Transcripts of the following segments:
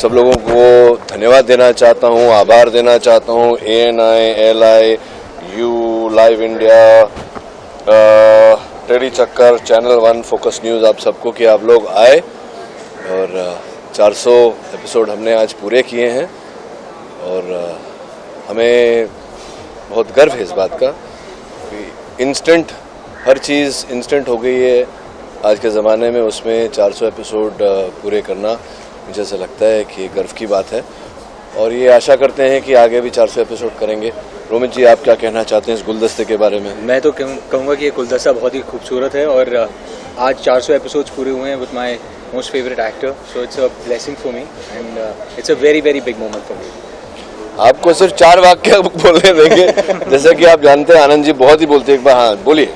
सब लोगों को धन्यवाद देना चाहता हूँ, आभार देना चाहता हूँ। ANI, LI, you, live India, teddy चक्कर, चैनल 1, फोकस न्यूज़, आप सबको कि आप लोग आए और 400 एपिसोड हमने आज पूरे किए हैं और हमें बहुत गर्व है इस बात का कि इंस्टेंट हर चीज़ इंस्टेंट हो गई है आज के ज़माने में। उसमें 400 एपिसोड पूरे करना मुझे ऐसा लगता है कि गर्व की बात है और ये आशा करते हैं कि आगे भी 400 एपिसोड करेंगे। रोमित जी, आप क्या कहना चाहते हैं इस गुलदस्ते के बारे में? मैं तो कहूँगा कि ये गुलदस्ता बहुत ही खूबसूरत है और आज 400 एपिसोड्स पूरे हुए हैं with my most favourite actor, so it's a blessing for me and it's a very very big moment for me. आपको सिर्फ 4 वाक्य बोलने देंगे जैसे कि आप जानते हैं आनंद जी बहुत ही बोलते हैं। एक बार हाँ बोलिए।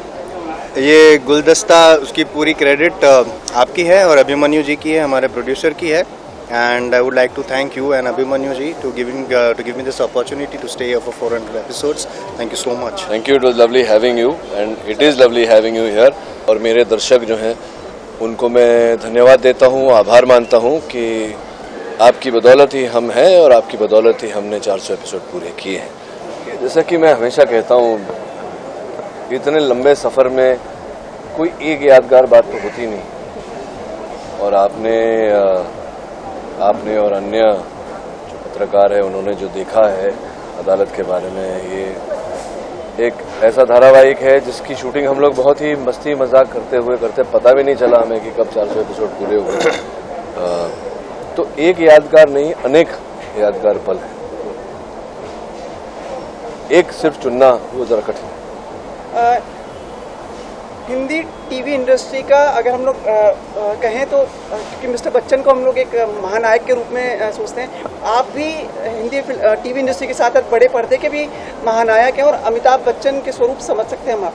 ये गुलदस्ता उसकी पूरी क्रेडिट आपकी है और अभिमन्यु जी की है, हमारे प्रोड्यूसर की है। And I would like to thank you and Abhimanyu ji to give me this opportunity to stay here for 400 episodes. Thank you so much. Thank you. It was lovely having you and it is lovely having you here. और मेरे दर्शक जो हैं उनको मैं धन्यवाद देता हूँ, आभार मानता हूँ कि आपकी बदौलत ही हम हैं और आपकी बदौलत ही हमने 400 एपिसोड पूरे किए हैं। जैसा कि मैं हमेशा कहता हूँ, इतने लंबे सफ़र में कोई एक यादगार बात तो होती नहीं और आपने और अन्य जो पत्रकार हैं उन्होंने जो देखा है अदालत के बारे में, ये एक ऐसा धारावाहिक है जिसकी शूटिंग हम लोग बहुत ही मस्ती मजाक करते पता भी नहीं चला हमें कि कब 400 एपिसोड पूरे हुए। तो एक यादगार नहीं, अनेक यादगार पल हैं, एक सिर्फ चुनना वो जरा कठिन। हिंदी टीवी इंडस्ट्री का अगर हम लोग कहें तो क्योंकि मिस्टर बच्चन को हम लोग एक महानायक के रूप में सोचते हैं, आप भी हिंदी टीवी इंडस्ट्री के साथ बड़े पर्दे के भी महानायक हैं और अमिताभ बच्चन के स्वरूप समझ सकते हैं हम आप?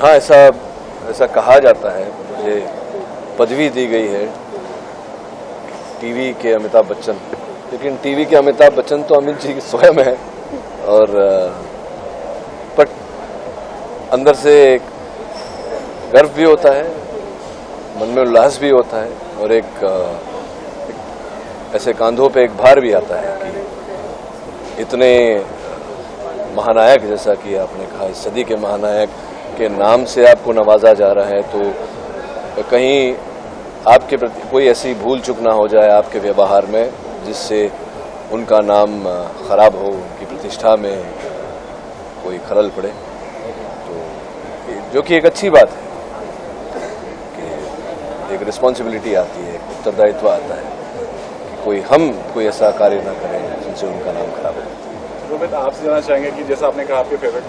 हाँ, ऐसा कहा जाता है। मुझे पदवी दी गई है टीवी के अमिताभ बच्चन, लेकिन टीवी के अमिताभ बच्चन तो अमित जी स्वयं है और अंदर से एक गर्व भी होता है, मन में उल्लास भी होता है और एक ऐसे कांधों पे एक भार भी आता है कि इतने महानायक, जैसा कि आपने कहा, इस सदी के महानायक के नाम से आपको नवाजा जा रहा है, तो कहीं आपके प्रति कोई ऐसी भूल चूक ना हो जाए आपके व्यवहार में जिससे उनका नाम खराब हो, उनकी प्रतिष्ठा में कोई खलल पड़े, जो कि एक अच्छी बात है कि एक रिस्पॉन्सिबिलिटी आती है, एक उत्तरदायित्व आता है कि कोई ऐसा कार्य ना करें जिनसे उनका नाम खराब हो। रोमित, आपसे जानना चाहेंगे कि जैसा आपने कहा आपके फेवरेट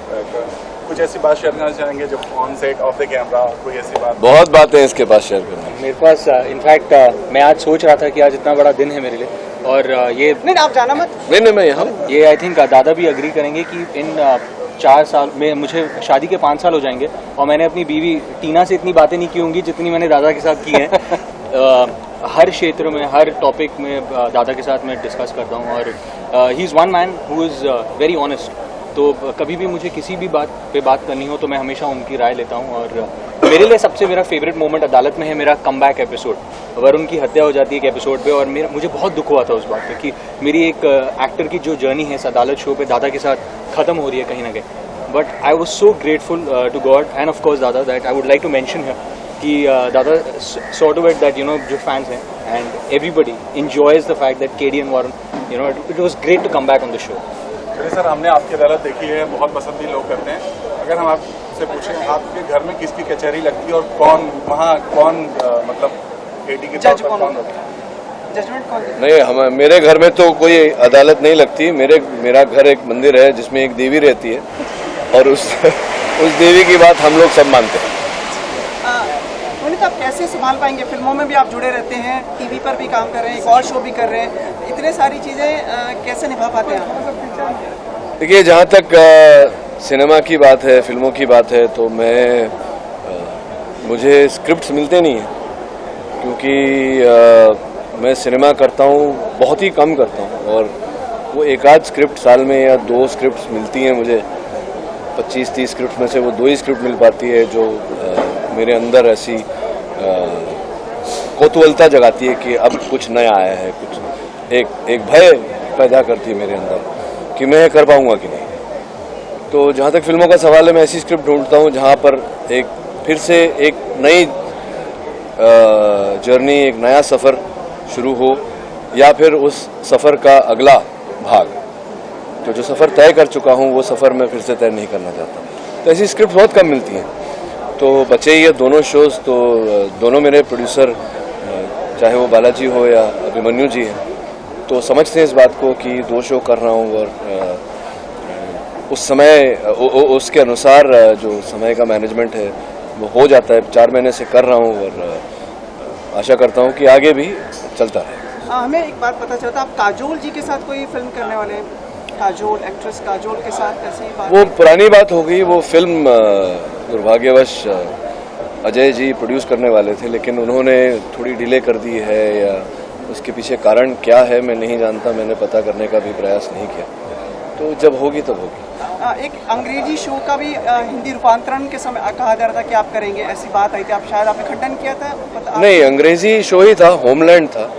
कुछ ऐसी बात शेयर करना चाहेंगे जो on set of the camera कोई ऐसी बात? बहुत बातें हैं इसके पास शेयर करने। मेरे पास इनफैक्ट मैं आज सोच रहा था कि आज इतना बड़ा दिन है मेरे लिए और ये नहीं, आप जाना मत। नहीं, मैं यहाँ ये आई थिंक दादा भी अग्री करेंगे कि इन 4 साल में मुझे शादी के 5 साल हो जाएंगे और मैंने अपनी बीवी टीना से इतनी बातें नहीं की होंगी जितनी मैंने दादा के साथ की हैं। हर क्षेत्र में, हर टॉपिक में दादा के साथ मैं डिस्कस करता हूँ और he is one man who is very honest. तो कभी भी मुझे किसी भी बात पे बात करनी हो तो मैं हमेशा उनकी राय लेता हूँ और मेरे लिए मेरा फेवरेट मोमेंट अदालत में है मेरा कमबैक एपिसोड। वरुण की हत्या हो जाती है एक एपिसोड पे और मुझे बहुत दुख हुआ था उस बात पे कि मेरी एक एक्टर की जो जर्नी है इस अदालत शो पे दादा के साथ ख़त्म हो रही है कहीं ना कहीं। But I was so grateful to god and of course दादा that I would like to mention है कि दादा सॉ टू इट दैट जो फैंस हैं and everybody enjoys the fact that KD and Warren, it was great to come back on the show. Sir, हमने आपकी अदालत देखी है, बहुत पसंद भी लोग करते हैं। अगर हम आपसे पूछें आपके घर में किसकी कचहरी लगती है और कौन मतलब KD के जज कौन होता है? जजमेंट कौन? नहीं, मेरे घर में तो कोई अदालत नहीं लगती। मेरा घर एक मंदिर है जिसमें एक देवी रहती है और उस देवी की बात हम लोग सब मानते हैं। आप कैसे संभाल पाएंगे? फिल्मों में भी आप जुड़े रहते हैं, टीवी पर भी काम कर रहे हैं, एक और शो भी कर रहे हैं, इतने सारी चीज़ें कैसे निभा पाते हैं आप? देखिए, जहाँ तक सिनेमा की बात है, फिल्मों की बात है, तो मुझे स्क्रिप्ट्स मिलते नहीं हैं क्योंकि मैं सिनेमा करता हूँ, बहुत ही कम करता हूँ और वो एक आध स्क्रिप्ट साल में या 2 स्क्रिप्ट्स मिलती हैं मुझे। 25-30 स्क्रिप्ट में से वो 2 ही स्क्रिप्ट मिल पाती है जो मेरे अंदर ऐसी कौतूहलता जगाती है कि अब कुछ नया आया है, कुछ एक भय पैदा करती है मेरे अंदर कि मैं कर पाऊंगा कि नहीं। तो जहाँ तक फिल्मों का सवाल है, मैं ऐसी स्क्रिप्ट ढूंढता हूँ जहाँ पर एक फिर से एक नई जर्नी, एक नया सफ़र शुरू हो, या फिर उस सफ़र का अगला भाग, तो जो सफ़र तय कर चुका हूँ वो सफ़र मैं फिर से तय नहीं करना चाहता। तो ऐसी स्क्रिप्ट बहुत कम मिलती हैं। तो बचे ये दोनों शोज़, तो दोनों मेरे प्रोड्यूसर, चाहे वो बालाजी हो या अभिमन्यु जी हैं, तो समझते हैं इस बात को कि 2 शो कर रहा हूँ और उस समय उसके अनुसार जो समय का मैनेजमेंट है वो हो जाता है। 4 महीने से कर रहा हूँ और आशा करता हूँ कि आगे भी चलता रहे। हमें एक बात पता चला था, आप काजोल जी के साथ कोई फिल्म करने वाले हैं। काजोल, एक्ट्रेस काजोल के साथ ऐसी बात? वो पुरानी बात हो गई। वो फिल्म दुर्भाग्यवश अजय जी प्रोड्यूस करने वाले थे, लेकिन उन्होंने थोड़ी डिले कर दी है, या उसके पीछे कारण क्या है मैं नहीं जानता, मैंने पता करने का भी प्रयास नहीं किया। तो जब होगी तब होगी। एक अंग्रेजी शो का भी हिंदी रूपांतरण के समय कहा जा रहा था कि आप करेंगे, ऐसी बात आई थी, आप शायद आपने खंडन किया था? नहीं, अंग्रेजी शो ही था, होमलैंड था।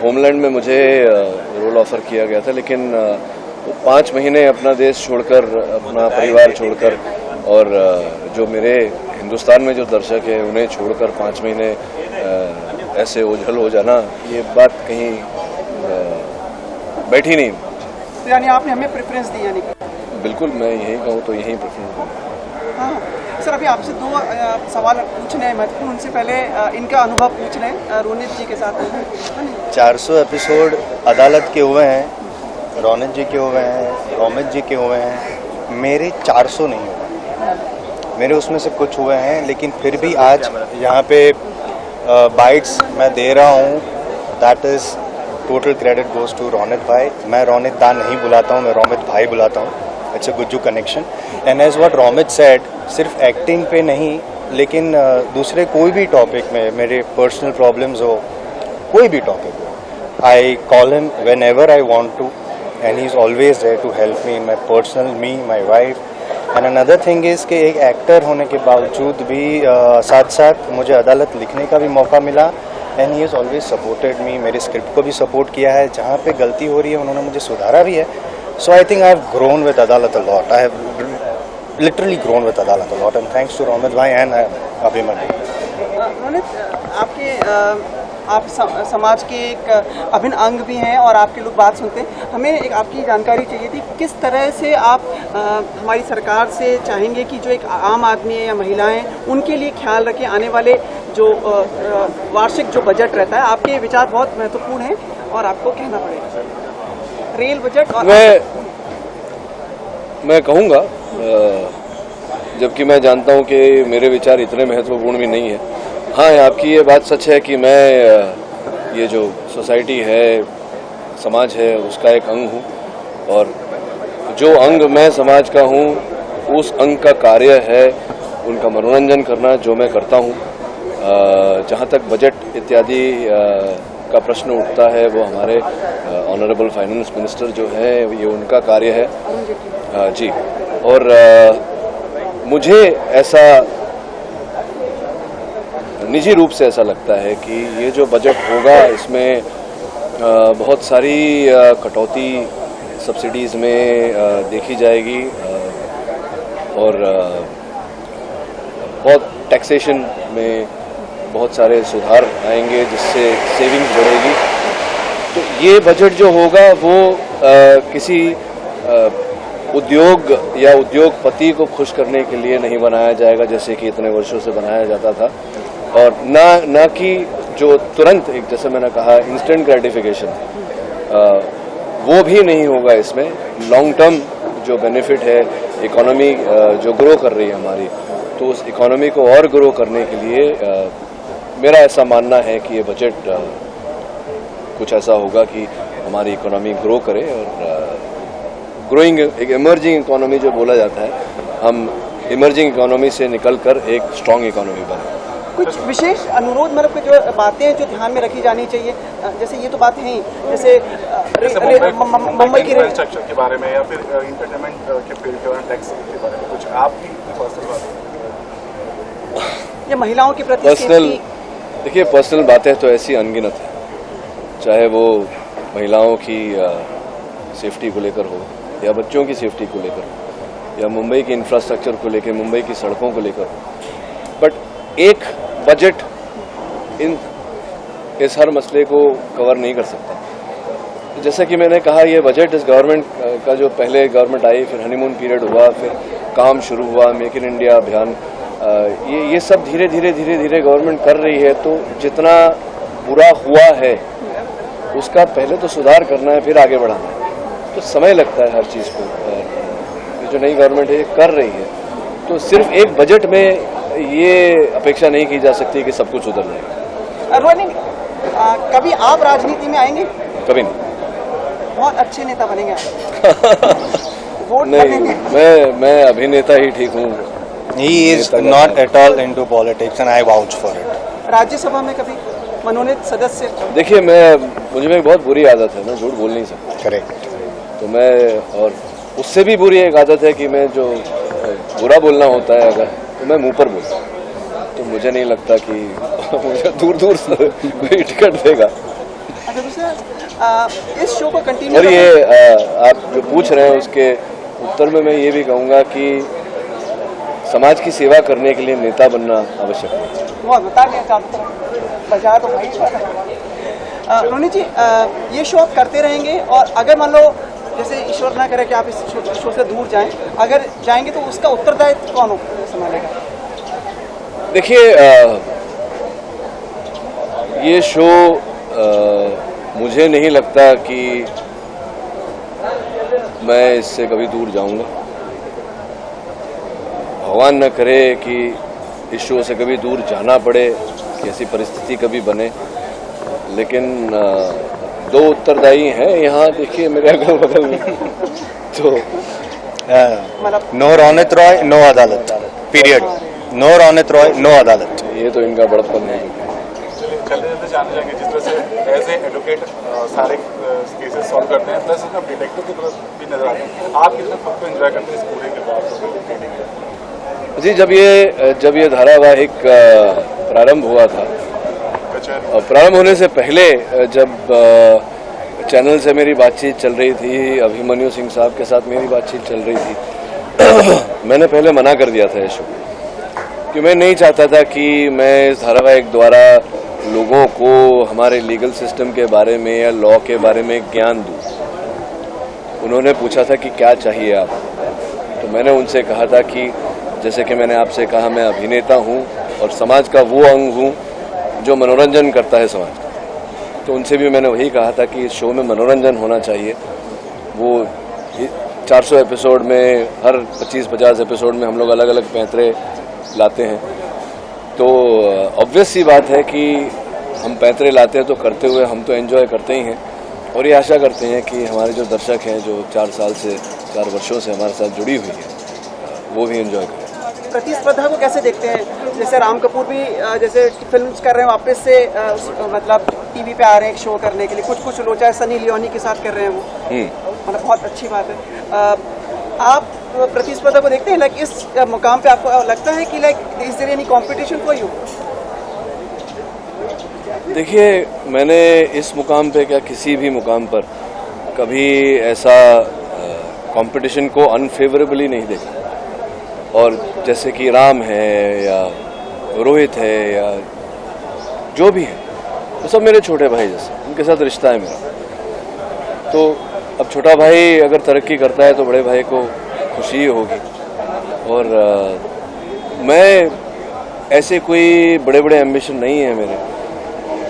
होमलैंड में मुझे रोल ऑफर किया गया था, लेकिन 5 महीने अपना देश छोड़कर, अपना परिवार छोड़कर, और जो मेरे हिंदुस्तान में जो दर्शक है उन्हें छोड़कर 5 महीने ऐसे ओझल हो जाना, ये बात कहीं बैठी नहीं। तो यानी आपने हमें प्रेफरेंस दी? यानी बिल्कुल, मैं यही कहूँ तो यही प्रेफरेंस दूँ। हाँ सर, अभी आपसे 2 सवाल पूछने हैं महत्वपूर्ण। उनसे पहले इनका अनुभव पूछ रहे हैं रोनित जी के साथ। 400 एपिसोड अदालत के हुए हैं, रोनित जी के हुए हैं, रोमित जी के हुए हैं, मेरे 400 नहीं हुए। मेरे उसमें से कुछ हुए हैं, लेकिन फिर भी आज यहाँ पे बाइट्स मैं दे रहा हूँ, that is total credit goes to Ronit भाई। मैं रोनित दा नहीं बुलाता हूँ, मैं रोमित भाई बुलाता हूँ। It's a Gujju connection. And as what Romit said, सिर्फ एक्टिंग पे नहीं, लेकिन दूसरे कोई भी टॉपिक में, मेरे पर्सनल प्रॉब्लम्स हो, कोई भी टॉपिक हो, I call him whenever I want to, and he is always there to help me in my personal, me, my wife. And another thing is कि एक एक्टर होने के बावजूद भी साथ साथ मुझे अदालत लिखने का भी मौका मिला, and he is always supported me. मेरे स्क्रिप्ट को भी सपोर्ट किया है, जहाँ पे गलती हो रही है उन्होंने मुझे सुधारा भी है। So I think I have grown with Adaalat a lot. I have literally grown with Adaalat a lot, and thanks to Romit भाई एंड अभिमन्यु। रोनित, आप समाज के एक अभिन्न अंग भी हैं और आपके लोग बात सुनते हैं। हमें एक आपकी जानकारी चाहिए थी, किस तरह से आप हमारी सरकार से चाहेंगे कि जो एक आम आदमी है या महिलाएं, उनके लिए ख्याल रखें। आने वाले जो वार्षिक जो बजट रहता है, आपके विचार बहुत महत्वपूर्ण हैं और आपको कहना पड़ेगा। रेल बजट और मैं कहूँगा, जबकि मैं जानता हूँ कि मेरे विचार इतने महत्वपूर्ण भी नहीं है। हाँ, आपकी ये बात सच है कि मैं ये जो सोसाइटी है, समाज है, उसका एक अंग हूँ, और जो अंग मैं समाज का हूँ, उस अंग का कार्य है उनका मनोरंजन करना, जो मैं करता हूँ। जहाँ तक बजट इत्यादि का प्रश्न उठता है, वो हमारे ऑनरेबल फाइनेंस मिनिस्टर जो है, ये उनका कार्य है जी। और मुझे ऐसा निजी रूप से ऐसा लगता है कि ये जो बजट होगा, इसमें बहुत सारी कटौती सब्सिडीज़ में देखी जाएगी, और बहुत टैक्सेशन में बहुत सारे सुधार आएंगे, जिससे सेविंग्स बढ़ेगी। तो ये बजट जो होगा वो किसी उद्योग या उद्योगपति को खुश करने के लिए नहीं बनाया जाएगा, जैसे कि इतने वर्षों से बनाया जाता था, और ना कि जो तुरंत, एक जैसे मैंने कहा, इंस्टेंट ग्रेटिफिकेशन, वो भी नहीं होगा इसमें। लॉन्ग टर्म जो बेनिफिट है, इकोनॉमी जो ग्रो कर रही है हमारी, तो उस इकोनॉमी को और ग्रो करने के लिए मेरा ऐसा मानना है कि ये बजट कुछ ऐसा होगा कि हमारी इकोनॉमी ग्रो करे, और ग्रोइंग, एक इमर्जिंग इकोनॉमी जो बोला जाता है, हम इमर्जिंग इकोनॉमी से निकलकर एक स्ट्रॉन्ग इकोनॉमी बने। कुछ विशेष अनुरोध, मतलब जो बातें जो ध्यान में रखी जानी चाहिए, जैसे ये तो बात है ही, जैसे मुंबई की रेल स्ट्रक्चर के बारे में, या फिर एंटरटेनमेंट के फील्ड के बारे में, टैक्स के बारे में कुछ आपकी पर्सनल बात, ये महिलाओं के प्रति पर्सनल देखिए, पर्सनल बातें तो ऐसी अनगिनत हैं, चाहे वो महिलाओं की सेफ्टी को लेकर हो या बच्चों की सेफ्टी को लेकर हो या मुंबई के इंफ्रास्ट्रक्चर को लेकर, मुंबई की सड़कों को लेकर हो। बट एक बजट इस हर मसले को कवर नहीं कर सकता। जैसा कि मैंने कहा, ये बजट इस गवर्नमेंट का जो पहले गवर्नमेंट आई, फिर हनीमून पीरियड हुआ, फिर काम शुरू हुआ, मेक इन इंडिया अभियान, ये सब धीरे धीरे गवर्नमेंट कर रही है। तो जितना बुरा हुआ है उसका पहले तो सुधार करना है, फिर आगे बढ़ाना है। तो समय लगता है हर चीज़ को, और जो नई गवर्नमेंट है कर रही है। तो सिर्फ एक बजट में ये अपेक्षा नहीं की जा सकती कि सब कुछ उधर जाएगा। रोहिणी, कभी आप राजनीति में आएंगे? कभी नहीं। बहुत अच्छे नेता बनेंगे वोट नहीं, मैं अभिनेता ही ठीक हूँ। He is not at all into politics and I vouch for it. Rajya Sabha में कभी मनोनीत सदस्य? देखिए, मुझे में बहुत बुरी आदत है, मैं झूठ बोल नहीं सकता। Correct. तो मैं, और उससे भी बुरी एक आदत है कि मैं जो बुरा बोलना होता है अगर, तो मैं मुंह पर बोलता हूँ। तो मुझे नहीं लगता कि मुझे दूर से कोई टिकट देगा। अच्छा, दूसरा इस शो को कंटिन्यू, और ये आप जो पूछ रहे हैं उसके उत्तर में मैं ये भी कहूँगा कि समाज की सेवा करने के लिए नेता बनना आवश्यक है। बहुत बता दिया चारों तरफ, बाजार तो भाई। रोहिणी जी, ये शो आप करते रहेंगे, और अगर मान लो जैसे ईश्वर ना करे कि आप इस शो से दूर जाएं, अगर जाएंगे तो उसका उत्तरदायित्व कौन संभालेगा? देखिए, ये शो मुझे नहीं लगता कि मैं इससे कभी दूर जाऊंगा। भगवान न करे कि इस शो से कभी दूर जाना पड़े, कि ऐसी परिस्थिति कभी बने। लेकिन दो उत्तरदायी हैं यहाँ, देखिए मेरे अगल बगल में। तो no Ronit Roy, no Adaalat, period. No Ronit Roy, no Adaalat. ये तो इनका बड़प्पन है। चलते चलते जाने जाएंगे, जिस तरह से एज ए एडवोकेट सारे केसेस सॉल्व करते हैं, प्लस उसमें डिटेक्टिव की तरफ भी नजर आते हैं। आप कितना खुद को एंजॉय करते हैं इस पूरे किरदार? जी, जब ये धारावाहिक प्रारंभ हुआ था, और प्रारंभ होने से पहले जब चैनल से मेरी बातचीत चल रही थी, अभिमन्यु सिंह साहब के साथ मेरी बातचीत चल रही थी, मैंने पहले मना कर दिया था ये शो, कि मैं नहीं चाहता था कि मैं इस धारावाहिक द्वारा लोगों को हमारे लीगल सिस्टम के बारे में या लॉ के बारे में ज्ञान दूँ। उन्होंने पूछा था कि क्या चाहिए आप, तो मैंने उनसे कहा था कि जैसे कि मैंने आपसे कहा, मैं अभिनेता हूँ और समाज का वो अंग हूँ जो मनोरंजन करता है समाज का। तो उनसे भी मैंने वही कहा था कि इस शो में मनोरंजन होना चाहिए। वो 400 एपिसोड में, हर 25-50 एपिसोड में हम लोग अलग अलग पैंतरे लाते हैं। तो ऑब्वियस सी बात है कि हम पैंतरे लाते हैं तो करते हुए हम तो एंजॉय करते ही हैं, और ये आशा करते हैं कि हमारे जो दर्शक हैं, जो 4 वर्षों से हमारे साथ जुड़ी हुई है, वो भी एंजॉय करें। प्रतिस्पर्धा को कैसे देखते हैं? जैसे राम कपूर भी जैसे फिल्म्स कर रहे हैं, वापस से मतलब टीवी पे आ रहे हैं एक शो करने के लिए, कुछ लोचा सनी लियोनी के साथ कर रहे हैं वो, मतलब बहुत अच्छी बात है। आप प्रतिस्पर्धा को देखते हैं, लाइक इस मुकाम पे आपको लगता है कि like is there any competition for you? देखिए, मैंने इस मुकाम पे क्या किसी भी मुकाम पर कभी ऐसा कंपटीशन को अनफेवरेबली नहीं देखा। और जैसे कि राम है या रोहित है या जो भी है, वो सब मेरे छोटे भाई जैसे, उनके साथ रिश्ता है मेरा। तो अब छोटा भाई अगर तरक्की करता है तो बड़े भाई को खुशी ही होगी। और मैं ऐसे कोई बड़े बड़े एम्बिशन नहीं है मेरे।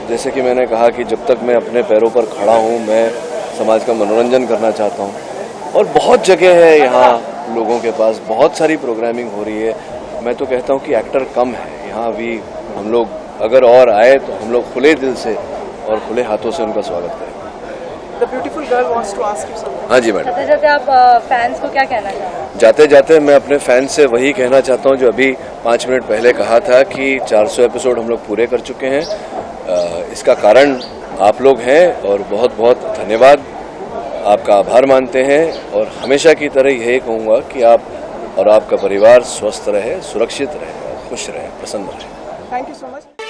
जैसे कि मैंने कहा कि जब तक मैं अपने पैरों पर खड़ा हूँ, मैं समाज का मनोरंजन करना चाहता हूँ। और बहुत जगह है यहाँ, लोगों के पास बहुत सारी प्रोग्रामिंग हो रही है। मैं तो कहता हूँ कि एक्टर कम है यहाँ भी। हम लोग अगर और आए तो हम लोग खुले दिल से और खुले हाथों से उनका स्वागत करें। The beautiful girl wants to ask you something. हाँ जी मैडम। जाते जाते आप फैंस को क्या कहना चाहते हैं? जाते जाते मैं अपने फैंस से वही कहना चाहता हूँ जो अभी 5 मिनट पहले कहा था कि 400 एपिसोड हम लोग पूरे कर चुके हैं। इसका कारण आप लोग हैं और बहुत बहुत धन्यवाद, आपका आभार मानते हैं। और हमेशा की तरह यही कहूँगा कि आप और आपका परिवार स्वस्थ रहे, सुरक्षित रहे, खुश रहे, प्रसन्न रहे। Thank you so much.